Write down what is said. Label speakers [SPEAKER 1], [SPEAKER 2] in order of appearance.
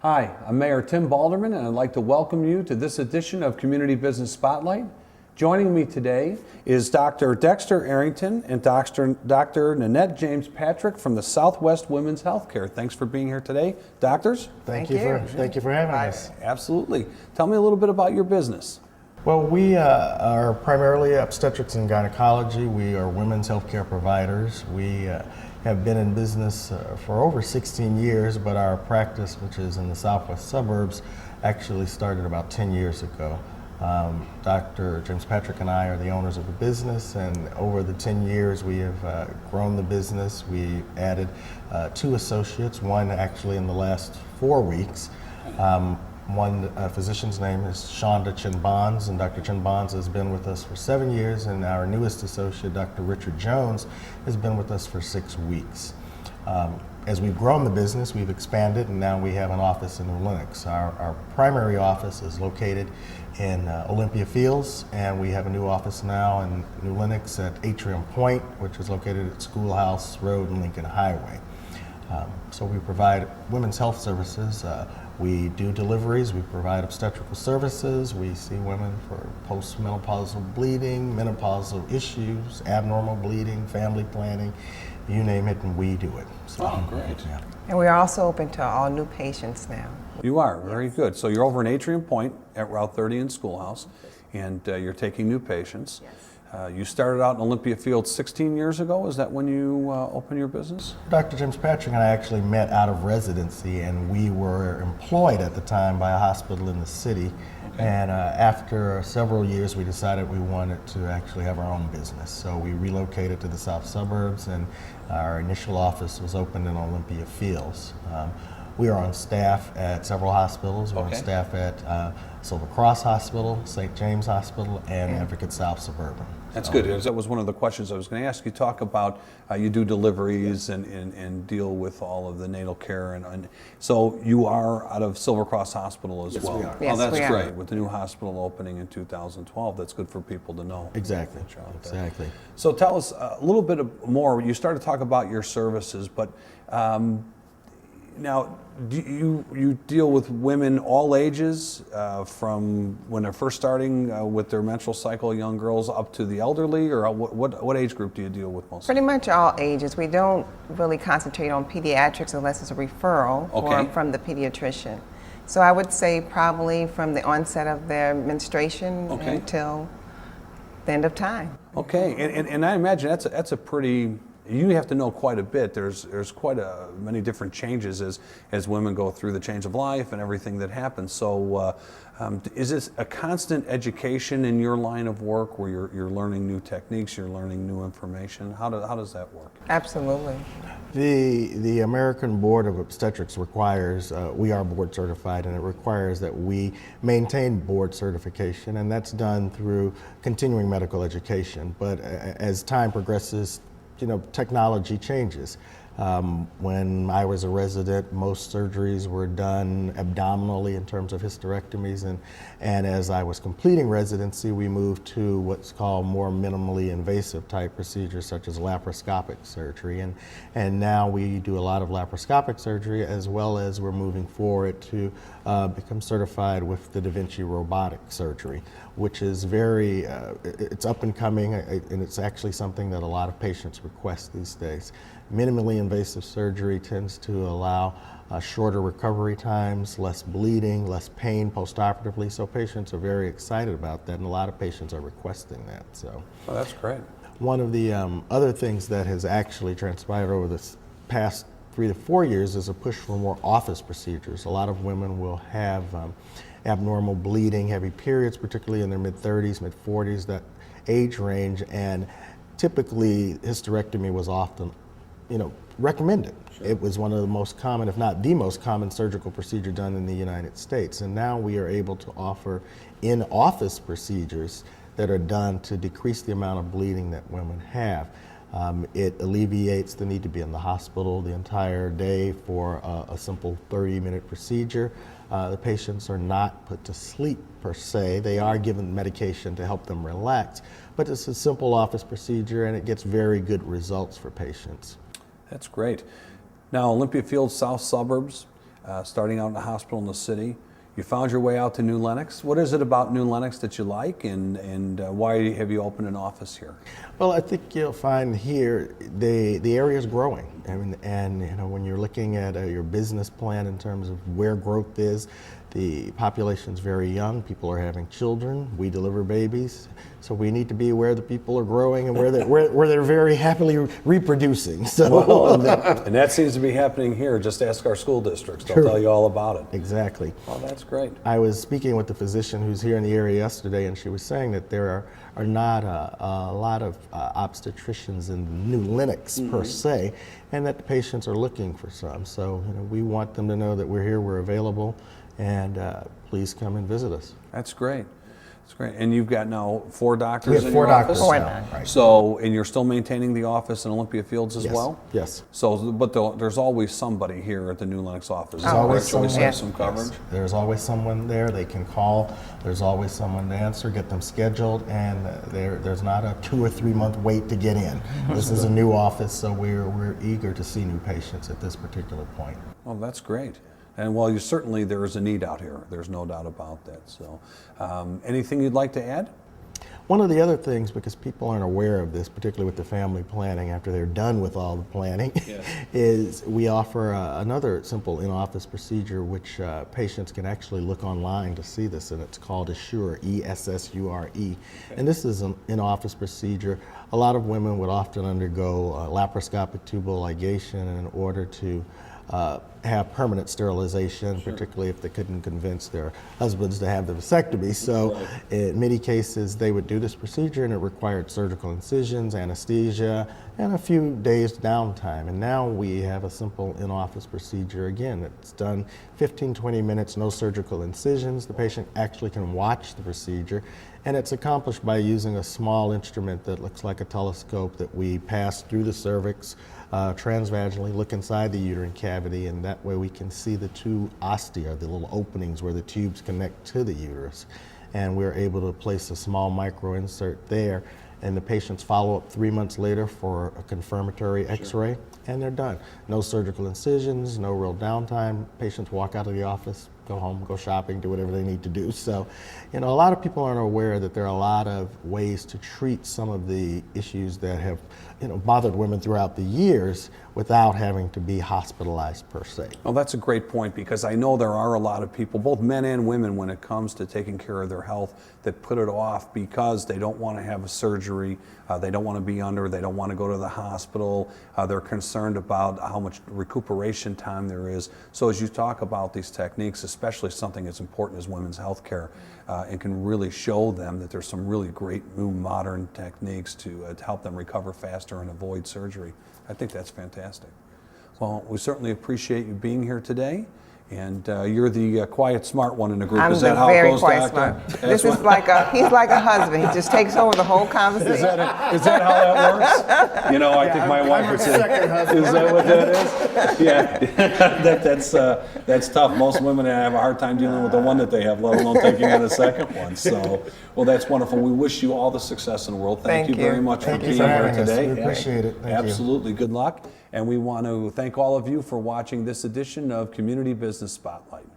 [SPEAKER 1] Hi, I'm Mayor Tim Balderman, and I'd like to welcome you to this edition of Community Business Spotlight. Joining me today is Dr. Dexter Arrington and Dr. Nanette James Patrick from the Southwest Women's Healthcare. Thanks for being here today, doctors.
[SPEAKER 2] Thank you for having us.
[SPEAKER 1] Absolutely. Tell me a little bit about your business.
[SPEAKER 2] Well, we are primarily obstetrics and gynecology. We are women's healthcare providers. We have been in business for over 16 years, but our practice, which is in the southwest suburbs, actually started about 10 years ago. Dr. James Patrick and I are the owners of the business, and over the 10 years we have grown the business. We added 2 associates, one actually in the last 4 weeks. One physician's name is Shonda Chin-Bonds, and Dr. Chin-Bonds has been with us for 7 years, and our newest associate, Dr. Richard Jones, has been with us for 6 weeks. As we've grown the business, we've expanded, and now we have an office in Lenox. Our primary office is located in Olympia Fields, and we have a new office now in New Lenox at Atrium Point, which is located at Schoolhouse Road and Lincoln Highway. So we provide women's health services. We do deliveries, we provide obstetrical services, we see women for postmenopausal bleeding, menopausal issues, abnormal bleeding, family planning, you name it, and we do it.
[SPEAKER 1] So, great.
[SPEAKER 2] Yeah.
[SPEAKER 3] And we are also open to all new patients now.
[SPEAKER 1] You are, very good. So you're over in Atrium Point at Route 30 in Schoolhouse, and you're taking new patients.
[SPEAKER 3] Yes.
[SPEAKER 1] You started out in Olympia Fields 16 years ago. Is that when you opened your business?
[SPEAKER 2] Dr. James Patrick and I actually met out of residency, and we were employed at the time by a hospital in the city. Okay. And after several years, we decided we wanted to actually have our own business. So we relocated to the south suburbs, and our initial office was opened in Olympia Fields. We are on staff at several hospitals. We're on staff at Silver Cross Hospital, St. James Hospital, and Advocate South Suburban.
[SPEAKER 1] That's good. That was one of the questions I was going to ask. You talk about you do deliveries and deal with all of the natal care. And so you are out of Silver Cross Hospital as well.
[SPEAKER 2] We are.
[SPEAKER 3] Yes,
[SPEAKER 1] that's
[SPEAKER 3] we are.
[SPEAKER 1] great. With the new hospital opening in 2012, that's good for people to know.
[SPEAKER 2] Exactly. Exactly.
[SPEAKER 1] So tell us a little bit more. You started to talk about your services, but now, do you deal with women all ages, from when they're first starting with their menstrual cycle, young girls, up to the elderly, or what age group do you deal with most?
[SPEAKER 3] Pretty much all ages. We don't really concentrate on pediatrics unless it's a referral from the pediatrician. So I would say probably from the onset of their menstruation until the end of time.
[SPEAKER 1] Okay, and I imagine that's a pretty. You have to know quite a bit. There's quite many different changes as women go through the change of life and everything that happens. So is this a constant education in your line of work where you're learning new techniques, you're learning new information? How does that work?
[SPEAKER 3] Absolutely.
[SPEAKER 2] The American Board of Obstetrics requires, we are board certified, and it requires that we maintain board certification, and that's done through continuing medical education. But as time progresses, technology changes. When I was a resident, most surgeries were done abdominally in terms of hysterectomies, and as I was completing residency, we moved to what's called more minimally invasive type procedures such as laparoscopic surgery, and now we do a lot of laparoscopic surgery, as well as we're moving forward to become certified with the Da Vinci robotic surgery, which is it's up and coming, and it's actually something that a lot of patients request these days. Minimally invasive surgery tends to allow shorter recovery times, less bleeding, less pain postoperatively, so patients are very excited about that, and a lot of patients are requesting that. So,
[SPEAKER 1] Oh, that's great.
[SPEAKER 2] one of the other things that has actually transpired over the past 3 to 4 years is a push for more office procedures. A lot of women will have abnormal bleeding, heavy periods, particularly in their mid-30s, mid-40s, that age range, and typically hysterectomy was often recommended. Sure. It was one of the most common, if not the most common, surgical procedure done in the United States. And now we are able to offer in-office procedures that are done to decrease the amount of bleeding that women have. It alleviates the need to be in the hospital the entire day for a simple 30-minute procedure. The patients are not put to sleep per se. They are given medication to help them relax, but it's a simple office procedure, and it gets very good results for patients.
[SPEAKER 1] That's great. Now, Olympia Fields, south suburbs, starting out in a hospital in the city. You found your way out to New Lenox. What is it about New Lenox that you like, and why have you opened an office here?
[SPEAKER 2] Well, I think you'll find here the area is growing, and you know, when you're looking at your business plan in terms of where growth is, the population's very young. People are having children. We deliver babies, so we need to be where the people are growing and where they're very happily reproducing. So,
[SPEAKER 1] well, and that seems to be happening here. Just ask our school districts; they'll tell you all about it.
[SPEAKER 2] Exactly.
[SPEAKER 1] Oh, that's great.
[SPEAKER 2] I was speaking with the physician who's here in the area yesterday, and she was saying that there are not a lot of obstetricians in New Lenox per se, and that the patients are looking for some. So, you know, we want them to know that we're here, we're available, and please come and visit us.
[SPEAKER 1] That's great. That's great. And you've got now 4 doctors
[SPEAKER 2] We have
[SPEAKER 1] in
[SPEAKER 2] 4
[SPEAKER 1] your
[SPEAKER 2] doctors
[SPEAKER 1] office?
[SPEAKER 2] now. Right.
[SPEAKER 1] So, and you're still maintaining the office in Olympia Fields as
[SPEAKER 2] Yes.
[SPEAKER 1] well?
[SPEAKER 2] Yes.
[SPEAKER 1] So, but there's always somebody here at the New Lenox office.
[SPEAKER 2] There's always
[SPEAKER 1] Correct? Always
[SPEAKER 2] someone.
[SPEAKER 1] have some coverage?
[SPEAKER 2] Yes. There's always someone there. They can call. There's always someone to answer, get them scheduled, and there's not a 2 or 3 month wait to get in. This is a new office, so we're eager to see new patients at this particular point.
[SPEAKER 1] Well, that's great. And well, there is a need out here. There's no doubt about that. So, anything you'd like to add?
[SPEAKER 2] One of the other things, because people aren't aware of this, particularly with the family planning after they're done with all the planning, is we offer another simple in-office procedure which patients can actually look online to see this, and it's called Essure, E-S-S-U-R-E. Okay. And this is an in-office procedure. A lot of women would often undergo laparoscopic tubal ligation in order to have permanent sterilization, particularly if they couldn't convince their husbands to have the vasectomy. So in many cases they would do this procedure, and it required surgical incisions, anesthesia, and a few days downtime. And now we have a simple in-office procedure. Again, it's done 15-20 minutes, no surgical incisions. The patient actually can watch the procedure, and it's accomplished by using a small instrument that looks like a telescope that we pass through the cervix transvaginally, look inside the uterine cavity, and that way we can see the 2 ostia, the little openings where the tubes connect to the uterus. And we're able to place a small micro insert there, and the patients follow up 3 months later for a confirmatory x-ray, and they're done. No surgical incisions, no real downtime. Patients walk out of the office, go home, go shopping, do whatever they need to do. So, you know, a lot of people aren't aware that there are a lot of ways to treat some of the issues that have, you know, bothered women throughout the years without having to be hospitalized per se.
[SPEAKER 1] Well, that's a great point, because I know there are a lot of people, both men and women, when it comes to taking care of their health, that put it off because they don't want to have a surgery, they don't want to be under, they don't want to go to the hospital, they're concerned about how much recuperation time there is. So as you talk about these techniques, especially something as important as women's health care, and can really show them that there's some really great new modern techniques to help them recover faster and avoid surgery. I think that's fantastic. Well, we certainly appreciate you being here today. And you're the quiet, smart one in the group.
[SPEAKER 3] I'm
[SPEAKER 1] Is that
[SPEAKER 3] the
[SPEAKER 1] how it
[SPEAKER 3] very
[SPEAKER 1] goes,
[SPEAKER 3] quiet
[SPEAKER 1] Doctor?
[SPEAKER 3] smart. This is he's like a husband. He just takes over the whole conversation.
[SPEAKER 1] Is that how that works? You know, I think my wife would say, is that what that is? Yeah, that's tough. Most women have a hard time dealing with the one that they have, let alone taking on the second one. So, well, that's wonderful. We wish you all the success in the world. Thank you very much for being here today.
[SPEAKER 2] We appreciate it. Thank you.
[SPEAKER 1] Absolutely. Good luck. And we want to thank all of you for watching this edition of Community Business Spotlight.